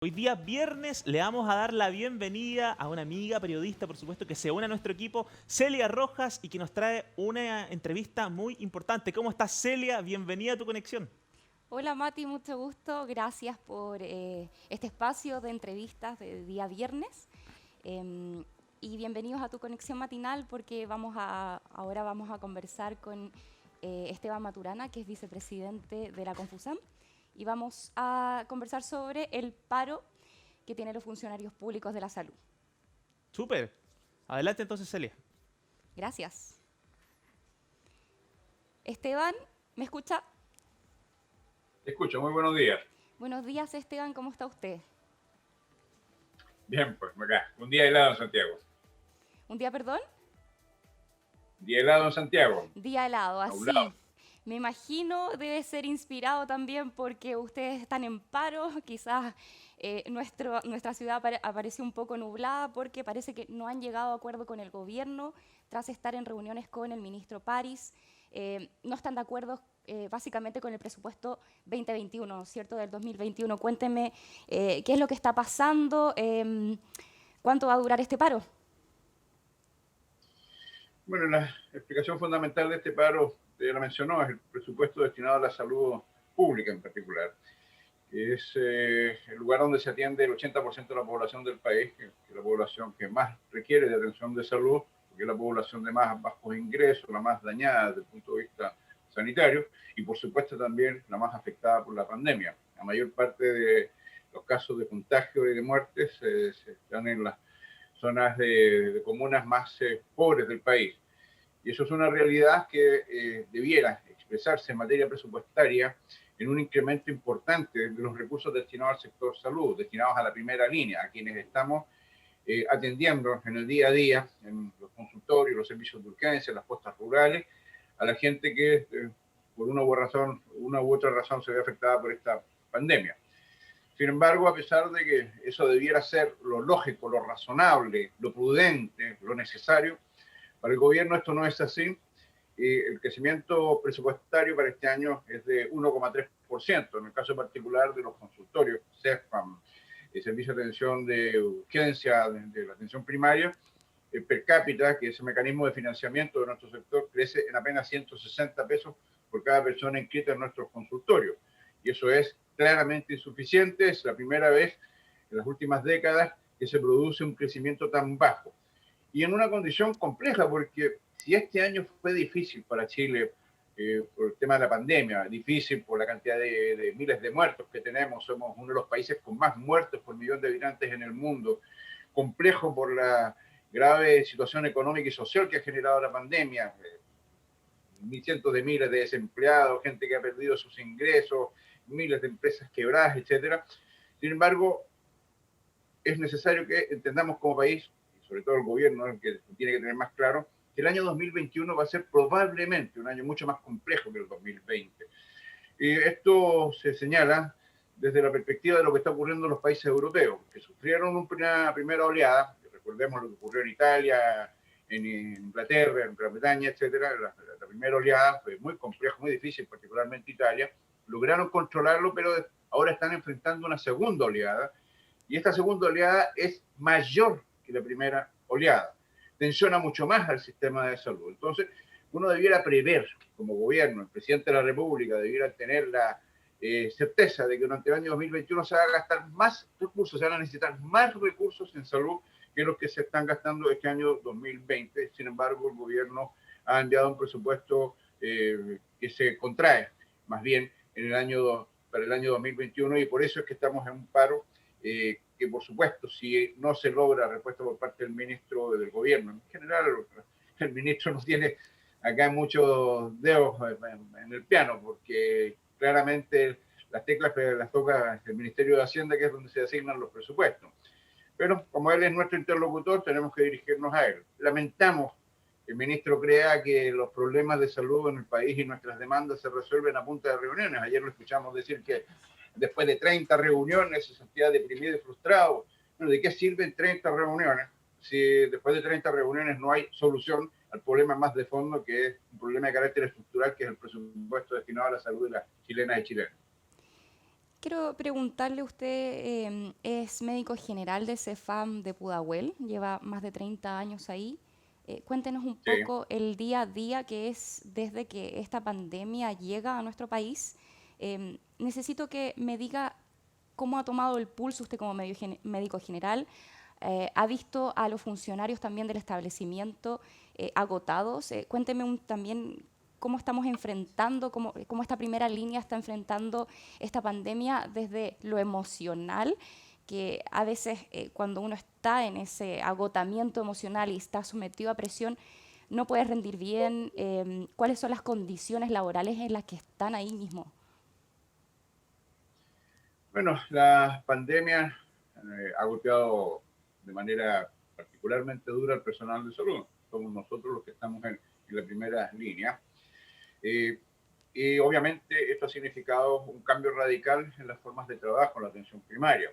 Hoy día viernes le vamos a dar la bienvenida a una amiga periodista, por supuesto, que se une a nuestro equipo, Celia Rojas, y que nos trae una entrevista muy importante. ¿Cómo estás, Celia? Bienvenida a tu conexión. Hola Mati, mucho gusto. Gracias por este espacio de entrevistas de día viernes. Em, y bienvenidos a tu conexión matinal porque ahora vamos a conversar con Esteban Maturana, que es vicepresidente de la Confusam, y vamos a conversar sobre el paro que tienen los funcionarios públicos de la salud. Súper. Adelante entonces, Celia. Gracias. Esteban, ¿me escucha? Te escucho, muy buenos días. Buenos días, Esteban, ¿cómo está usted? Bien, pues acá, un día helado en Santiago. ¿Un día, perdón? Día helado en Santiago, Día helado, nublado. así. Me imagino debe ser inspirado también porque ustedes están en paro, quizás nuestra ciudad apareció un poco nublada porque parece que no han llegado a acuerdo con el gobierno tras estar en reuniones con el ministro París. No están de acuerdo básicamente con el presupuesto 2021, ¿cierto? Del 2021. Cuénteme qué es lo que está pasando, cuánto va a durar este paro. Bueno, la explicación fundamental de este paro, usted la mencionó, es el presupuesto destinado a la salud pública en particular. Es el lugar donde se atiende el 80% de la población del país, que es la población que más requiere de atención de salud, porque es la población de más bajos ingresos, la más dañada desde el punto de vista sanitario y por supuesto también la más afectada por la pandemia. La mayor parte de los casos de contagio y de muertes se están en las zonas de comunas más pobres del país. Y eso es una realidad que debiera expresarse en materia presupuestaria en un incremento importante de los recursos destinados al sector salud, destinados a la primera línea, a quienes estamos atendiendo en el día a día, en los consultorios, los servicios de urgencia, en las postas rurales, a la gente que por una u otra razón se ve afectada por esta pandemia. Sin embargo, a pesar de que eso debiera ser lo lógico, lo razonable, lo prudente, lo necesario, para el gobierno esto no es así. El crecimiento presupuestario para este año es de 1,3%. En el caso particular de los consultorios, CEFAM, el Servicio de Atención de Urgencia, de la atención primaria, per cápita, que es el mecanismo de financiamiento de nuestro sector, crece en apenas 160 pesos por cada persona inscrita en nuestros consultorios. Y eso es claramente insuficiente. Es la primera vez en las últimas décadas que se produce un crecimiento tan bajo. Y en una condición compleja, porque si este año fue difícil para Chile por el tema de la pandemia, difícil por la cantidad de miles de muertos que tenemos, somos uno de los países con más muertos por millón de habitantes en el mundo, complejo por la grave situación económica y social que ha generado la pandemia, cientos de miles de desempleados, gente que ha perdido sus ingresos, miles de empresas quebradas, etcétera. Sin embargo, es necesario que entendamos como país, y sobre todo el gobierno, que tiene que tener más claro, que el año 2021 va a ser probablemente un año mucho más complejo que el 2020. Y esto se señala desde la perspectiva de lo que está ocurriendo en los países europeos, que sufrieron una primera oleada, recordemos lo que ocurrió en Italia, en Inglaterra, en Gran Bretaña, etcétera. La primera oleada fue muy complejo, muy difícil, particularmente Italia. Lograron controlarlo, pero ahora están enfrentando una segunda oleada, y esta segunda oleada es mayor que la primera oleada. Tensiona mucho más al sistema de salud. Entonces, uno debiera prever, como gobierno, el presidente de la República debiera tener la certeza de que durante el año 2021 se van a gastar más recursos, se van a necesitar más recursos en salud que los que se están gastando este año 2020. Sin embargo, el gobierno ha enviado un presupuesto que se contrae más bien en para el año 2021, y por eso es que estamos en un paro que por supuesto, si no se logra respuesta por parte del ministro del gobierno, en general el ministro no tiene acá muchos dedos en el piano, porque claramente las teclas las toca el Ministerio de Hacienda, que es donde se asignan los presupuestos. Pero como él es nuestro interlocutor, tenemos que dirigirnos a él. Lamentamos que el ministro crea que los problemas de salud en el país y nuestras demandas se resuelven a punta de reuniones. Ayer lo escuchamos decir que después de 30 reuniones se sentía deprimido y frustrado. Bueno, ¿de qué sirven 30 reuniones si después de 30 reuniones no hay solución al problema más de fondo, que es un problema de carácter estructural, que es el presupuesto destinado a la salud de las chilenas y chilenos? Quiero preguntarle, usted es médico general de CEFAM de Pudahuel, lleva más de 30 años ahí. Cuéntenos un Sí. poco el día a día que es desde que esta pandemia llega a nuestro país. Necesito que me diga cómo ha tomado el pulso usted como médico general. ¿Ha visto a los funcionarios también del establecimiento agotados? Cuénteme también cómo estamos enfrentando, cómo esta primera línea está enfrentando esta pandemia desde lo emocional, que a veces cuando uno está en ese agotamiento emocional y está sometido a presión, no puede rendir bien. ¿Cuáles son las condiciones laborales en las que están ahí mismo? Bueno, la pandemia ha golpeado de manera particularmente dura al personal de salud. Somos nosotros los que estamos en la primera línea. Eh, y obviamente esto ha significado un cambio radical en las formas de trabajo en la atención primaria.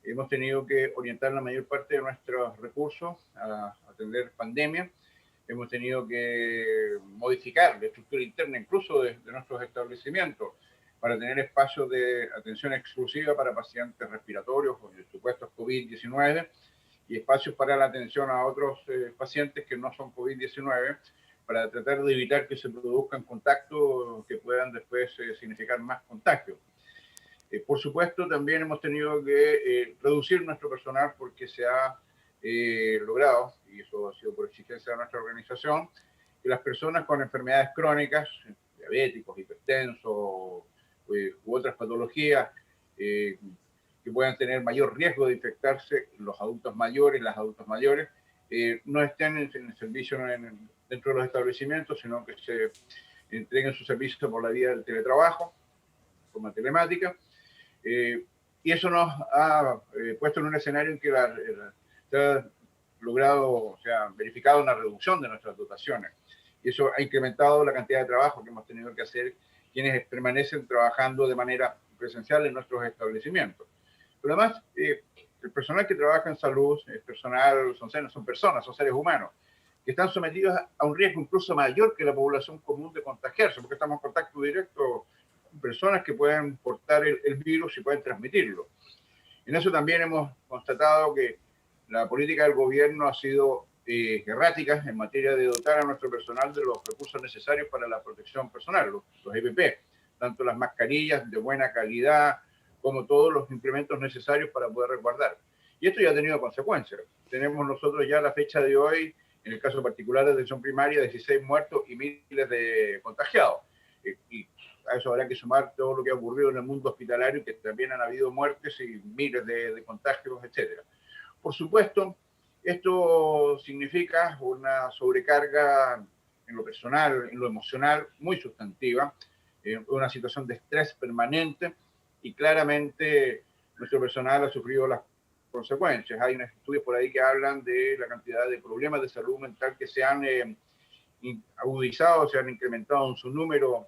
Hemos tenido que orientar la mayor parte de nuestros recursos a atender pandemia. Hemos tenido que modificar la estructura interna incluso de nuestros establecimientos para tener espacios de atención exclusiva para pacientes respiratorios o supuestos COVID-19 y espacios para la atención a otros pacientes que no son COVID-19 para tratar de evitar que se produzcan contactos que puedan después significar más contagios. Por supuesto, también hemos tenido que reducir nuestro personal porque se ha logrado, y eso ha sido por exigencia de nuestra organización, que las personas con enfermedades crónicas, diabéticos, hipertensos u otras patologías que puedan tener mayor riesgo de infectarse, los adultos mayores, las adultas mayores, no estén en el servicio dentro de los establecimientos, sino que se entreguen su servicio por la vía del teletrabajo, de forma telemática. Y eso nos ha puesto en un escenario en que se ha logrado, o sea, verificado una reducción de nuestras dotaciones. Y eso ha incrementado la cantidad de trabajo que hemos tenido que hacer quienes permanecen trabajando de manera presencial en nuestros establecimientos. Pero además, el personal que trabaja en salud, el personal, son personas, son seres humanos, que están sometidos a un riesgo incluso mayor que la población común de contagiarse, porque estamos en contacto directo con personas que pueden portar el virus y pueden transmitirlo. En eso también hemos constatado que la política del gobierno ha sido errática en materia de dotar a nuestro personal de los recursos necesarios para la protección personal, los EPP, tanto las mascarillas de buena calidad como todos los implementos necesarios para poder resguardar. Y esto ya ha tenido consecuencias. Tenemos nosotros ya a la fecha de hoy, en el caso particular de atención primaria, 16 muertos y miles de contagiados. Y a eso habrá que sumar todo lo que ha ocurrido en el mundo hospitalario, que también han habido muertes y miles de contagios, etcétera. Por supuesto, esto significa una sobrecarga en lo personal, en lo emocional, muy sustantiva, una situación de estrés permanente y claramente nuestro personal ha sufrido las consecuencias. Hay unos estudios por ahí que hablan de la cantidad de problemas de salud mental que se han agudizado, se han incrementado en su número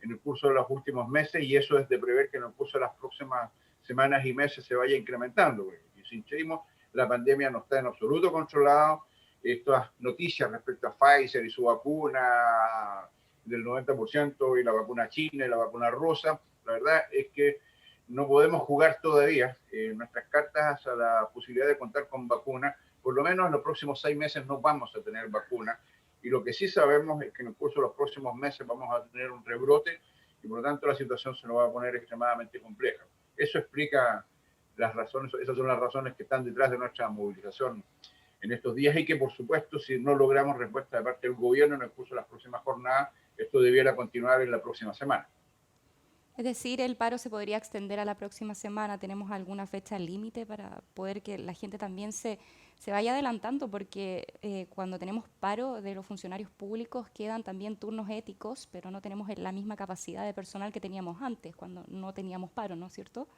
en el curso de los últimos meses y eso es de prever que en el curso de las próximas semanas y meses se vaya incrementando. Y si insistimos, la pandemia no está en absoluto controlada. Estas noticias respecto a Pfizer y su vacuna del 90% y la vacuna china y la vacuna rusa, la verdad es que no podemos jugar todavía nuestras cartas a la posibilidad de contar con vacuna. Por lo menos en los próximos 6 meses no vamos a tener vacuna. Y lo que sí sabemos es que en el curso de los próximos meses vamos a tener un rebrote y por lo tanto la situación se nos va a poner extremadamente compleja. Eso explica las razones, esas son las razones que están detrás de nuestra movilización en estos días y que por supuesto si no logramos respuesta de parte del gobierno en el curso de las próximas jornadas, esto debiera continuar en la próxima semana. Es decir, el paro se podría extender a la próxima semana. ¿Tenemos alguna fecha límite para poder que la gente también se vaya adelantando? Porque cuando tenemos paro de los funcionarios públicos quedan también turnos éticos, pero no tenemos la misma capacidad de personal que teníamos antes, cuando no teníamos paro, ¿no es cierto?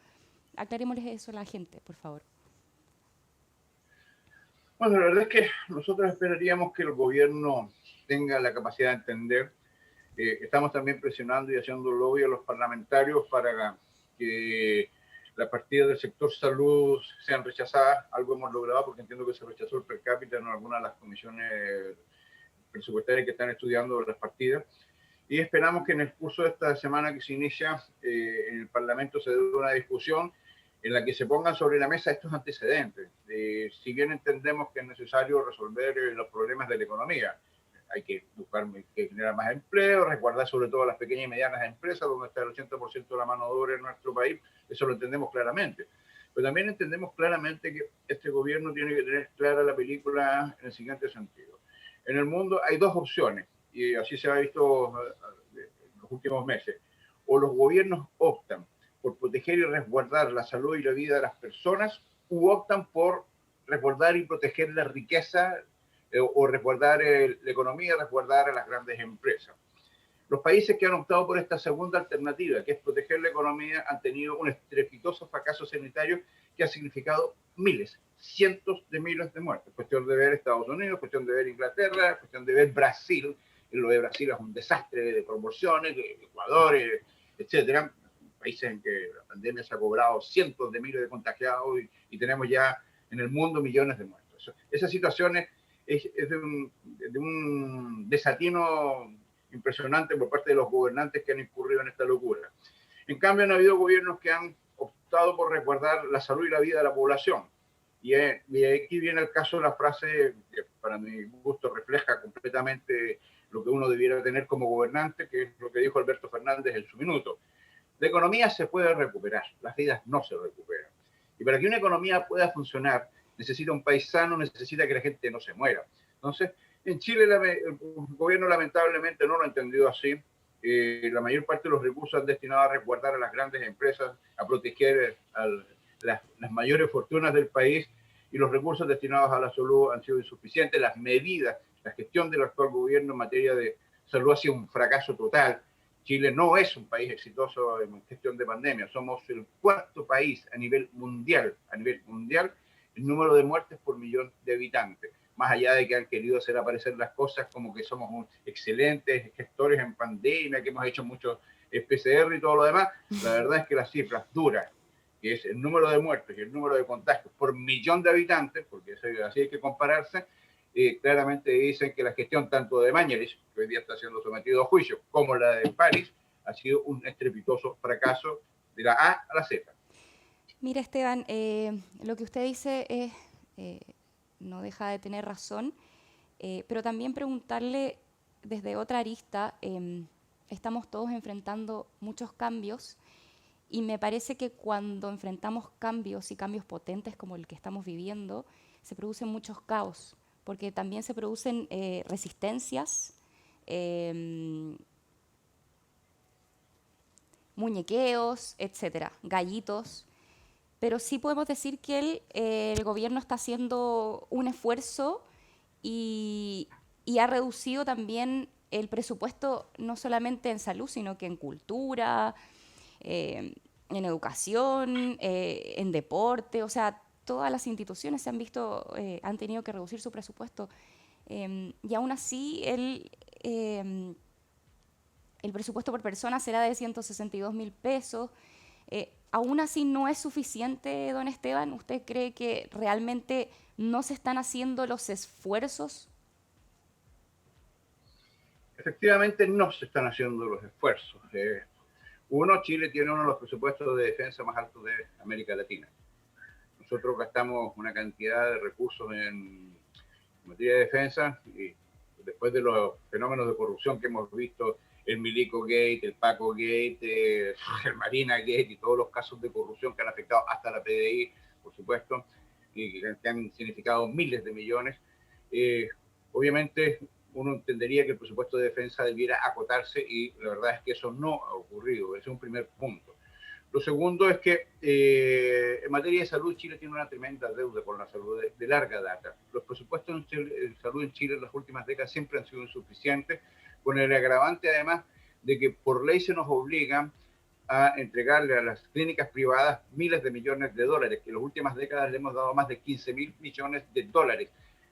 Aclarémosles eso a la gente, por favor. Bueno, la verdad es que nosotros esperaríamos que el gobierno tenga la capacidad de entender. Estamos también presionando y haciendo lobby a los parlamentarios para que las partidas del sector salud sean rechazadas. Algo hemos logrado porque entiendo que se rechazó el per cápita en algunas de las comisiones presupuestarias que están estudiando las partidas. y esperamos que en el curso de esta semana que se inicia en el Parlamento se dé una discusión en la que se pongan sobre la mesa estos antecedentes. Si bien entendemos que es necesario resolver los problemas de la economía, hay que buscar que generar más empleo, resguardar sobre todo a las pequeñas y medianas empresas, donde está el 80% de la mano de obra en nuestro país, eso lo entendemos claramente. Pero también entendemos claramente que este gobierno tiene que tener clara la película en el siguiente sentido. En el mundo hay dos opciones, y así se ha visto en los últimos meses. O los gobiernos optan por proteger y resguardar la salud y la vida de las personas, u optan por resguardar y proteger la riqueza o resguardar la economía, resguardar a las grandes empresas. Los países que han optado por esta segunda alternativa, que es proteger la economía, han tenido un estrepitoso fracaso sanitario que ha significado miles, cientos de miles de muertes. Cuestión de ver Estados Unidos, cuestión de ver Inglaterra, cuestión de ver Brasil. Lo de Brasil es un desastre de proporciones, de Ecuador, etcétera. Países en que la pandemia se ha cobrado cientos de miles de contagiados y tenemos ya en el mundo millones de muertos. Esa situación es de un desatino impresionante por parte de los gobernantes que han incurrido en esta locura. En cambio, han habido gobiernos que han optado por resguardar la salud y la vida de la población. Y aquí viene el caso de la frase que para mi gusto refleja completamente lo que uno debiera tener como gobernante, que es lo que dijo Alberto Fernández en su minuto. La economía se puede recuperar, las vidas no se recuperan. Y para que una economía pueda funcionar, necesita un país sano, necesita que la gente no se muera. Entonces, en Chile el gobierno lamentablemente no lo ha entendido así. La mayor parte de los recursos han destinado a resguardar a las grandes empresas, a proteger a las mayores fortunas del país, y los recursos destinados a la salud han sido insuficientes. Las medidas, la gestión del actual gobierno en materia de salud ha sido un fracaso total. Chile no es un país exitoso en gestión de pandemia. Somos el cuarto país a nivel mundial el número de muertes por millón de habitantes. Más allá de que han querido hacer aparecer las cosas como que somos excelentes gestores en pandemia, que hemos hecho mucho PCR y todo lo demás, la verdad es que las cifras duras, que es el número de muertes y el número de contagios por millón de habitantes, porque así hay que compararse, claramente dicen que la gestión tanto de Mañalich, que hoy día está siendo sometido a juicio, como la de París, ha sido un estrepitoso fracaso de la A a la Z. Mira, Esteban, lo que usted dice no deja de tener razón, pero también preguntarle desde otra arista, estamos todos enfrentando muchos cambios y me parece que cuando enfrentamos cambios y cambios potentes como el que estamos viviendo, se producen muchos caos, porque también se producen resistencias, muñequeos, etcétera, gallitos. Pero sí podemos decir que el gobierno está haciendo un esfuerzo y ha reducido también el presupuesto no solamente en salud, sino que en cultura, en educación, en deporte. O sea, todas las instituciones se han visto, han tenido que reducir su presupuesto. Y aún así, el presupuesto por persona será de 162.000 pesos. ¿Aún así no es suficiente, don Esteban? ¿Usted cree que realmente no se están haciendo los esfuerzos? Efectivamente, no se están haciendo los esfuerzos. Chile tiene uno de los presupuestos de defensa más altos de América Latina. Nosotros gastamos una cantidad de recursos en materia de defensa y después de los fenómenos de corrupción que hemos visto, el Milico Gate, el Paco Gate, el Marina Gate y todos los casos de corrupción que han afectado hasta la PDI, por supuesto, y que han significado miles de millones. Obviamente uno entendería que el presupuesto de defensa debiera acotarse y la verdad es que eso no ha ocurrido. Ese es un primer punto. Lo segundo es que en materia de salud Chile tiene una tremenda deuda con la salud de larga data. Los presupuestos de salud en Chile en las últimas décadas siempre han sido insuficientes, con el agravante además de que por ley se nos obliga a entregarle a las clínicas privadas miles de millones de dólares, que en las últimas décadas le hemos dado más de 15.000 millones de dólares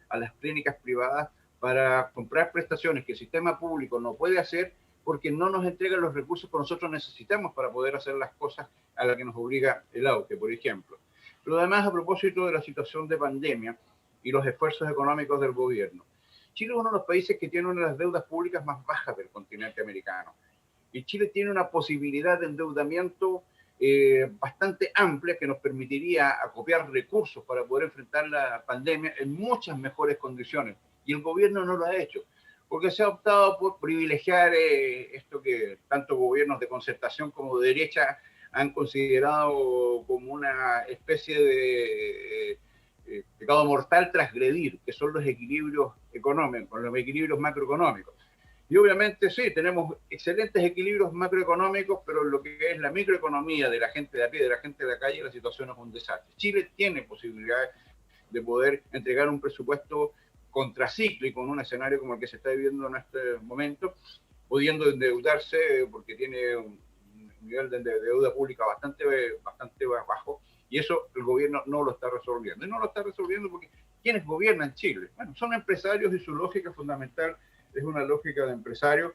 a las clínicas privadas para comprar prestaciones que el sistema público no puede hacer porque no nos entregan los recursos que nosotros necesitamos para poder hacer las cosas a las que nos obliga el AUTE, por ejemplo. Lo demás, a propósito de la situación de pandemia y los esfuerzos económicos del gobierno. Chile es uno de los países que tiene una de las deudas públicas más bajas del continente americano. Y Chile tiene una posibilidad de endeudamiento bastante amplia que nos permitiría acopiar recursos para poder enfrentar la pandemia en muchas mejores condiciones. Y el gobierno no lo ha hecho, porque se ha optado por privilegiar esto que tanto gobiernos de concertación como de derecha han considerado como una especie de pecado mortal transgredir, que son los equilibrios económicos, los equilibrios macroeconómicos. Y obviamente sí, tenemos excelentes equilibrios macroeconómicos, pero lo que es la microeconomía de la gente de a pie, de la gente de la calle, la situación es un desastre. Chile tiene posibilidades de poder entregar un presupuesto contracíclico en un escenario como el que se está viviendo en este momento, pudiendo endeudarse porque tiene un nivel de deuda pública bastante bajo, y eso el gobierno no lo está resolviendo. Y no lo está resolviendo porque ¿quiénes gobiernan Chile? Bueno, son empresarios y su lógica fundamental es una lógica de empresarios,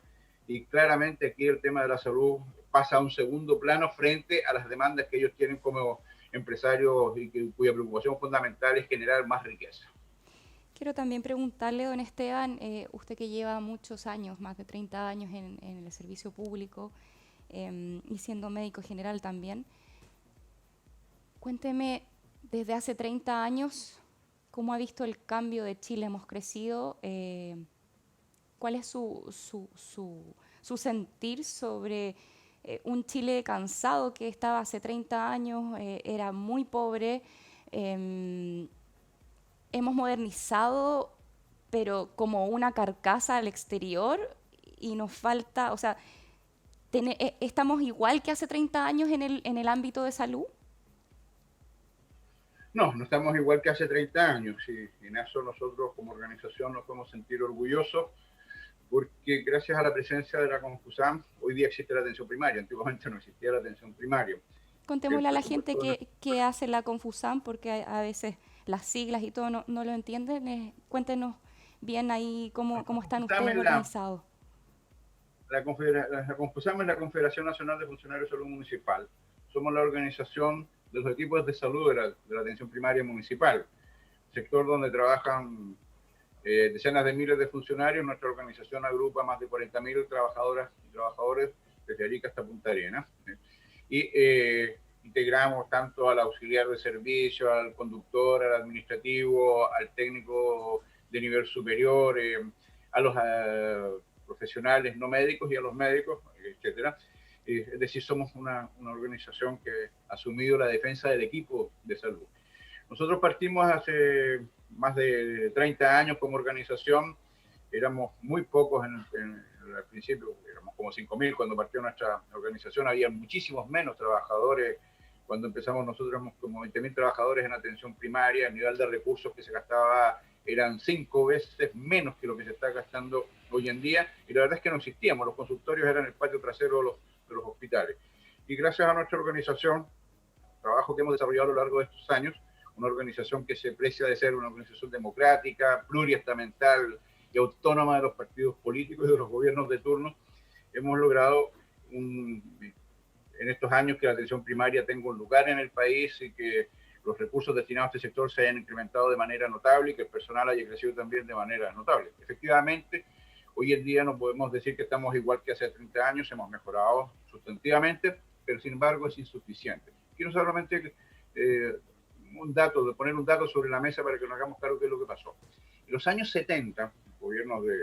y claramente aquí el tema de la salud pasa a un segundo plano frente a las demandas que ellos tienen como empresarios y cuya preocupación fundamental es generar más riqueza. Quiero también preguntarle, don Esteban, usted que lleva muchos años, más de 30 años en el servicio público y siendo médico general también, cuénteme, desde hace 30 años, ¿cómo ha visto el cambio de Chile? Hemos crecido. ¿Cuál es su sentir sobre un Chile cansado que estaba hace 30 años, era muy pobre? Hemos modernizado, pero como una carcasa al exterior, y nos falta, o sea, ¿estamos igual que hace 30 años en el ámbito de salud? No, no estamos igual que hace 30 años, y en eso nosotros como organización nos podemos sentir orgullosos, porque gracias a la presencia de la Confusam, hoy día existe la atención primaria. Antiguamente no existía la atención primaria. Contémosle a la gente que hace la Confusam, porque a veces las siglas y todo no lo entienden. Cuéntenos bien ahí cómo están ustedes organizados. La Confusam es la Confederación Nacional de Funcionarios de Salud Municipal. Somos la organización de los equipos de salud de la atención primaria municipal, sector donde trabajan decenas de miles de funcionarios. Nuestra organización agrupa más de 40.000 trabajadoras y trabajadores desde Arica hasta Punta Arenas. Y integramos tanto al auxiliar de servicio, al conductor, al administrativo, al técnico de nivel superior, a los profesionales no médicos y a los médicos, etcétera. Es decir, somos una organización que ha asumido la defensa del equipo de salud. Nosotros partimos hace más de 30 años como organización. Éramos muy pocos al principio, éramos como 5.000 cuando partió nuestra organización. Había muchísimos menos trabajadores. Cuando empezamos nosotros éramos como 20.000 trabajadores en atención primaria. El nivel de recursos que se gastaba eran 5 veces menos que lo que se está gastando hoy en día. Y la verdad es que no existíamos. Los consultorios eran el patio trasero de los hospitales. Y gracias a nuestra organización, trabajo que hemos desarrollado a lo largo de estos años, una organización que se precia de ser una organización democrática, pluriestamental y autónoma de los partidos políticos y de los gobiernos de turno, hemos logrado en estos años que la atención primaria tenga un lugar en el país y que los recursos destinados a este sector se hayan incrementado de manera notable y que el personal haya crecido también de manera notable. Efectivamente, hoy en día no podemos decir que estamos igual que hace 30 años, hemos mejorado sustantivamente, pero sin embargo es insuficiente. Quiero solamente poner un dato sobre la mesa para que nos hagamos claro qué es lo que pasó. En los años 70, gobiernos de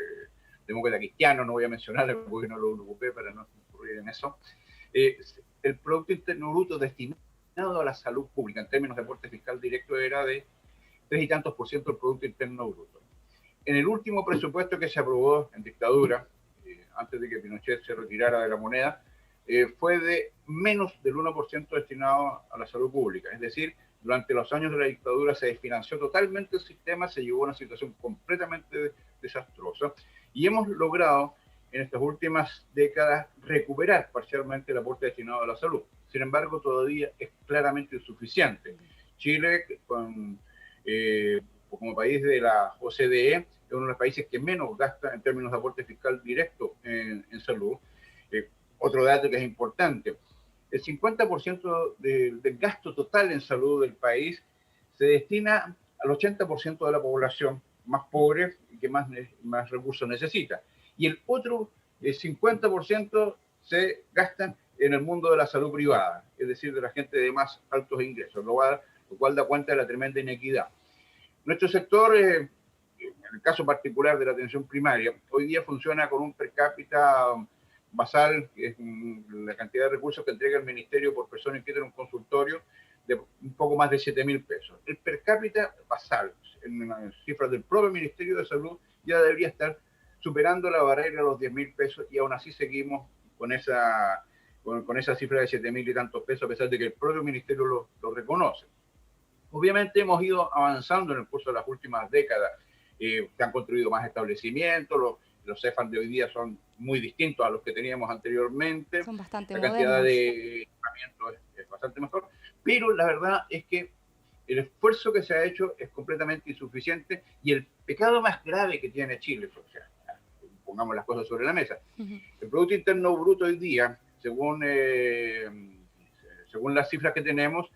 demócrata cristiano, no voy a mencionar el gobierno de la UPP para no incurrir en eso, el Producto Interno Bruto destinado a la salud pública en términos de aporte fiscal directo era de 3 y tantos % del Producto Interno Bruto. En el último presupuesto que se aprobó en dictadura, antes de que Pinochet se retirara de la moneda, fue de menos del 1% destinado a la salud pública. Es decir, durante los años de la dictadura se desfinanció totalmente el sistema, se llevó a una situación completamente desastrosa, y hemos logrado en estas últimas décadas recuperar parcialmente el aporte destinado a la salud. Sin embargo, todavía es claramente insuficiente. Chile, como país de la OCDE, es uno de los países que menos gasta en términos de aporte fiscal directo en salud. Otro dato que es importante: el 50% del gasto total en salud del país se destina al 80% de la población más pobre, que más recursos necesita. Y el otro, el 50% se gastan en el mundo de la salud privada, es decir, de la gente de más altos ingresos, lo cual da cuenta de la tremenda inequidad. Nuestro sector, en el caso particular de la atención primaria, hoy día funciona con un per cápita basal, que es la cantidad de recursos que entrega el ministerio por persona inscrita en un consultorio, de un poco más de 7.000 pesos. El per cápita basal, en las cifras del propio Ministerio de Salud, ya debería estar superando la barrera de los 10.000 pesos y aún así seguimos con esa cifra de 7.000 y tantos pesos, a pesar de que el propio ministerio lo reconoce. Obviamente hemos ido avanzando en el curso de las últimas décadas. Se han construido más establecimientos, los CEFAM de hoy día son muy distintos a los que teníamos anteriormente. Son bastante la modernos. cantidad de equipamiento es bastante mejor, pero la verdad es que el esfuerzo que se ha hecho es completamente insuficiente y el pecado más grave que tiene Chile, o sea, pongamos las cosas sobre la mesa, el Producto Interno Bruto hoy día, según las cifras que tenemos,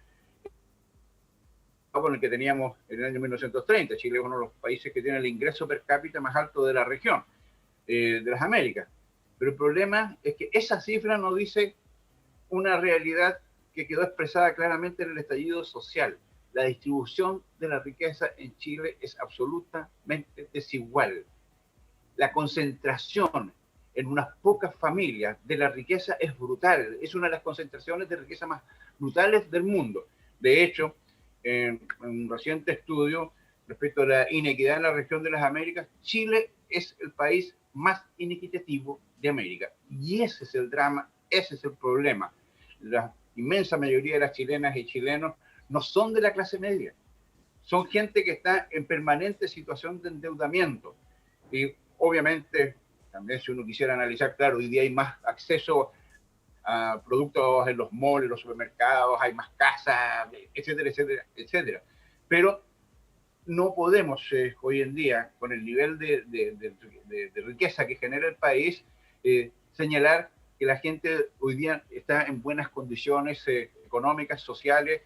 con el que teníamos en el año 1930. Chile es uno de los países que tiene el ingreso per cápita más alto de la región, de las Américas. Pero el problema es que esa cifra no dice una realidad que quedó expresada claramente en el estallido social. La distribución de la riqueza en Chile es absolutamente desigual. La concentración en unas pocas familias de la riqueza es brutal. Es una de las concentraciones de riqueza más brutales del mundo. De hecho, en un reciente estudio respecto a la inequidad en la región de las Américas, Chile es el país más inequitativo de América. Y ese es el drama, ese es el problema. La inmensa mayoría de las chilenas y chilenos no son de la clase media. Son gente que está en permanente situación de endeudamiento. Y obviamente, también si uno quisiera analizar, claro, hoy día hay más acceso a productos en los malls, en los supermercados, hay más casas, etcétera, etcétera, etcétera. Pero no podemos hoy en día, con el nivel de riqueza que genera el país, señalar que la gente hoy día está en buenas condiciones económicas, sociales,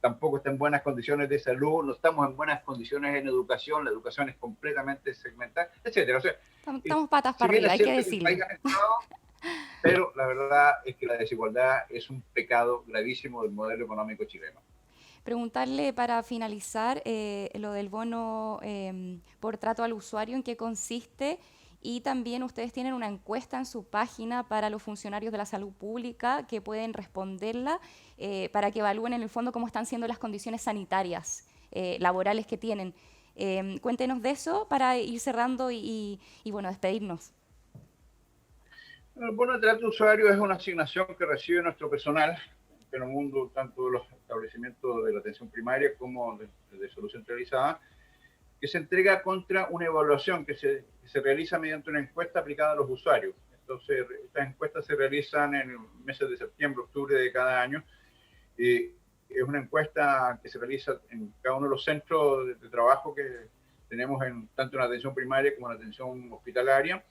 tampoco está en buenas condiciones de salud, no estamos en buenas condiciones en educación, la educación es completamente segmentada, etcétera. O sea, estamos patas para arriba, hay que decirlo. Pero la verdad es que la desigualdad es un pecado gravísimo del modelo económico chileno. Preguntarle para finalizar lo del bono por trato al usuario, en qué consiste, y también ustedes tienen una encuesta en su página para los funcionarios de la salud pública que pueden responderla para que evalúen en el fondo cómo están siendo las condiciones sanitarias laborales que tienen. Cuéntenos de eso para ir cerrando y bueno, despedirnos. El bono de trato de usuario es una asignación que recibe nuestro personal en el mundo, tanto de los establecimientos de la atención primaria como de salud centralizada, que se entrega contra una evaluación que se realiza mediante una encuesta aplicada a los usuarios. Entonces, estas encuestas se realizan en meses de septiembre, octubre de cada año. Es una encuesta que se realiza en cada uno de los centros de trabajo que tenemos tanto en la atención primaria como en la atención hospitalaria.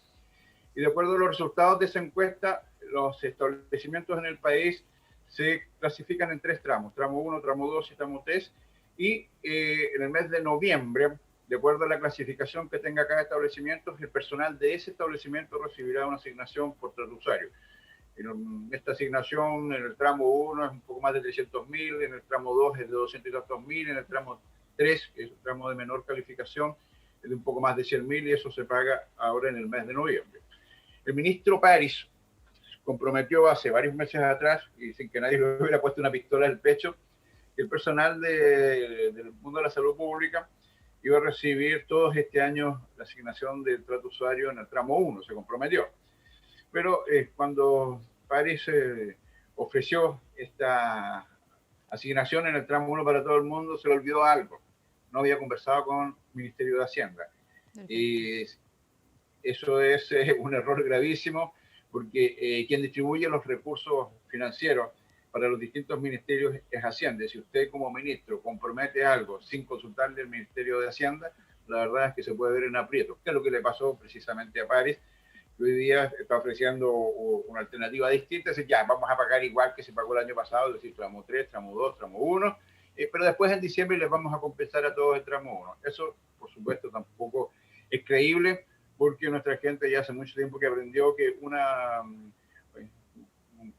Y de acuerdo a los resultados de esa encuesta, los establecimientos en el país se clasifican en 3 tramos, tramo 1, tramo 2 y tramo 3, y en el mes de noviembre, de acuerdo a la clasificación que tenga cada establecimiento, el personal de ese establecimiento recibirá una asignación por trato usuario. Esta asignación en el tramo 1 es un poco más de 300.000, en el tramo 2 es de 200.000, en el tramo 3, que es un tramo de menor calificación, es de un poco más de 100.000 y eso se paga ahora en el mes de noviembre. El ministro París comprometió hace varios meses atrás, y sin que nadie le hubiera puesto una pistola al pecho, que el personal del mundo de la salud pública iba a recibir todos este año la asignación del trato usuario en el tramo 1, se comprometió. Pero cuando París ofreció esta asignación en el tramo 1 para todo el mundo, se le olvidó algo. No había conversado con el Ministerio de Hacienda. Y eso es un error gravísimo, porque quien distribuye los recursos financieros para los distintos ministerios es Hacienda. Si usted como ministro compromete algo sin consultarle al Ministerio de Hacienda, la verdad es que se puede ver en aprieto. ¿Qué es lo que le pasó precisamente a París? Que hoy día está ofreciendo una alternativa distinta, es decir, ya, vamos a pagar igual que se pagó el año pasado, es decir, tramo 3, tramo 2, tramo 1, pero después en diciembre les vamos a compensar a todos el tramo 1. Eso, por supuesto, tampoco Es creíble porque nuestra gente ya hace mucho tiempo que aprendió que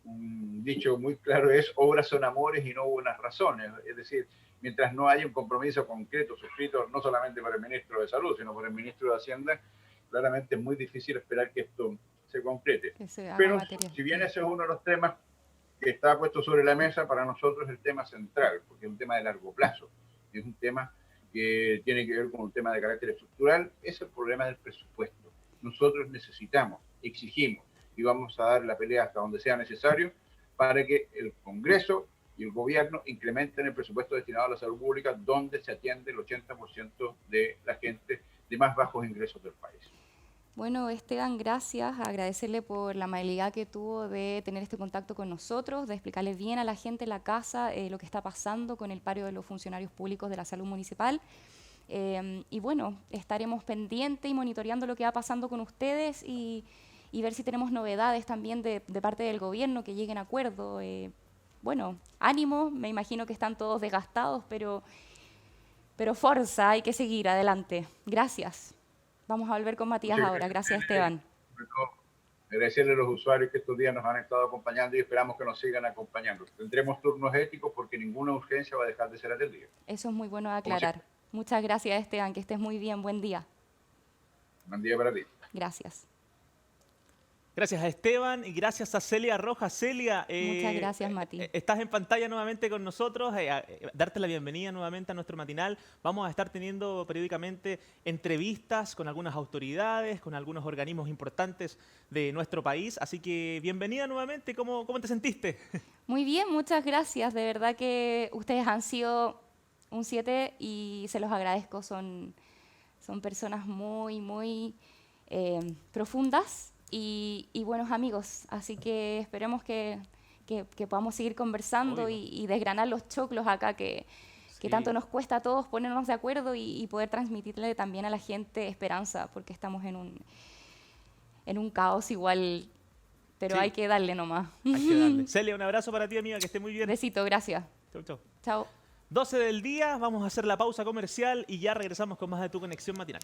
un dicho muy claro es: obras son amores y no buenas razones. Es decir, mientras no haya un compromiso concreto suscrito no solamente por el ministro de Salud, sino por el ministro de Hacienda, claramente es muy difícil esperar que esto se concrete. Pero si bien ese es uno de los temas que está puesto sobre la mesa, para nosotros es el tema central, porque es un tema de largo plazo, es un tema que tiene que ver con un tema de carácter estructural, es el problema del presupuesto. Nosotros necesitamos, exigimos y vamos a dar la pelea hasta donde sea necesario para que el Congreso y el gobierno incrementen el presupuesto destinado a la salud pública, donde se atiende el 80% de la gente de más bajos ingresos del país. Bueno, Esteban, gracias. Agradecerle por la amabilidad que tuvo de tener este contacto con nosotros, de explicarle bien a la gente en la casa lo que está pasando con el paro de los funcionarios públicos de la salud municipal. Y bueno, estaremos pendientes y monitoreando lo que va pasando con ustedes y ver si tenemos novedades también de parte del gobierno, que lleguen a acuerdo. Bueno, ánimo, me imagino que están todos desgastados, pero fuerza, hay que seguir adelante. Gracias. Vamos a volver con Matías ahora. Gracias, Esteban. Agradecerle a los usuarios que estos días nos han estado acompañando y esperamos que nos sigan acompañando. Tendremos turnos éticos porque ninguna urgencia va a dejar de ser atendida. Eso es muy bueno de aclarar. Muchas gracias, Esteban. Que estés muy bien. Buen día. Buen día para ti. Gracias. Gracias a Esteban y gracias a Celia Rojas. Celia, muchas gracias, Mati. Estás en pantalla nuevamente con nosotros. Darte la bienvenida nuevamente a nuestro matinal. Vamos a estar teniendo periódicamente entrevistas con algunas autoridades, con algunos organismos importantes de nuestro país. Así que bienvenida nuevamente. ¿Cómo te sentiste? Muy bien, muchas gracias. De verdad que ustedes han sido un 7 y se los agradezco. Son personas muy, muy profundas. Y buenos amigos, así que esperemos que podamos seguir conversando y desgranar los choclos acá que tanto nos cuesta a todos ponernos de acuerdo y poder transmitirle también a la gente esperanza, porque estamos en un caos igual, pero hay que darle nomás. Hay que darle. Celia, un abrazo para ti, amiga, que esté muy bien. Besito, gracias. Chau, chau. Chao. 12 del día, vamos a hacer la pausa comercial y ya regresamos con más de Tu Conexión Matinal.